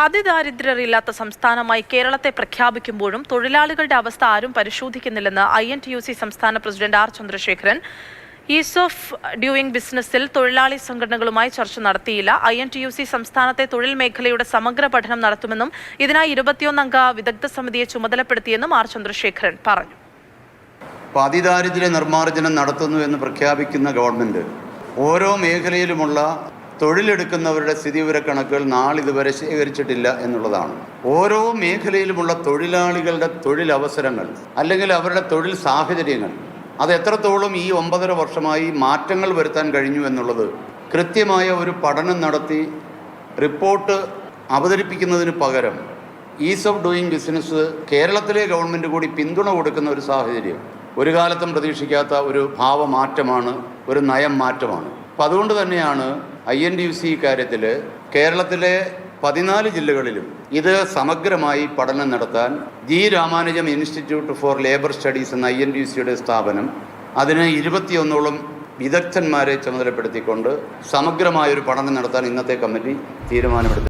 അതിദാരിദ്ര്യരില്ലാത്ത സംസ്ഥാനമായി കേരളത്തെ പ്രഖ്യാപിക്കുമ്പോഴും തൊഴിലാളികളുടെ അവസ്ഥ ആരും പരിശോധിക്കുന്നില്ലെന്ന് INTUC സംസ്ഥാന president R Chandrasekharan. Ease of doing ബിസിനസ്സിൽ തൊഴിലാളി സംഘടനകളുമായി ചർച്ച നടത്തിയില്ല. INTUC സംസ്ഥാനത്തെ തൊഴിൽ മേഖലയുടെ സമഗ്ര പഠനം നടത്തുമെന്നും ഇതിനായി 21 അംഗ വിദഗ്ധ സമിതിയെ ചുമതലപ്പെടുത്തിയെന്നും ആർ ചന്ദ്രശേഖരൻ പറഞ്ഞു. അതിദാരിദ്ര്യ നിർമ്മാർജ്ജനം നടത്തുന്നു എന്ന് പ്രഖ്യാപിക്കുന്ന ഗവൺമെൻറ് ഓരോ മേഖലയിലുമുള്ള തൊഴിലെടുക്കുന്നവരുടെ സ്ഥിതിവിവരക്കണക്കുകൾ നാളിതുവരെ ശേഖരിച്ചിട്ടില്ല എന്നുള്ളതാണ്. ഓരോ മേഖലയിലുമുള്ള തൊഴിലാളികളുടെ തൊഴിലവസരങ്ങൾ അല്ലെങ്കിൽ അവരുടെ തൊഴിൽ സാഹചര്യങ്ങൾ അത് എത്രത്തോളം ഈ 9.5 വർഷമായി മാറ്റങ്ങൾ വരുത്താൻ കഴിഞ്ഞു എന്നുള്ളത് കൃത്യമായ ഒരു പഠനം നടത്തി റിപ്പോർട്ട് അവതരിപ്പിക്കുന്നതിന് പകരം ഈസ് ഓഫ് ഡൂയിങ് ബിസിനസ് കേരളത്തിലെ ഗവൺമെൻറ് കൂടി പിന്തുണ കൊടുക്കുന്ന ഒരു സാഹചര്യം ഒരു കാലത്തും പ്രതീക്ഷിക്കാത്ത ഒരു ഭാവമാറ്റമാണ്, ഒരു നയം മാറ്റമാണ്. അപ്പം അതുകൊണ്ട് തന്നെയാണ് INTUC കാര്യത്തിൽ കേരളത്തിലെ 14 ജില്ലകളിലും ഇത് സമഗ്രമായി പഠനം നടത്താൻ G. Ramanujam institute four labour studies എന്ന INTUCയുടെ സ്ഥാപനം അതിന് 21ഓളം വിദഗ്ധന്മാരെ ചുമതലപ്പെടുത്തിക്കൊണ്ട് സമഗ്രമായൊരു പഠനം നടത്താൻ ഇന്നത്തെ കമ്മിറ്റി തീരുമാനമെടുത്തു.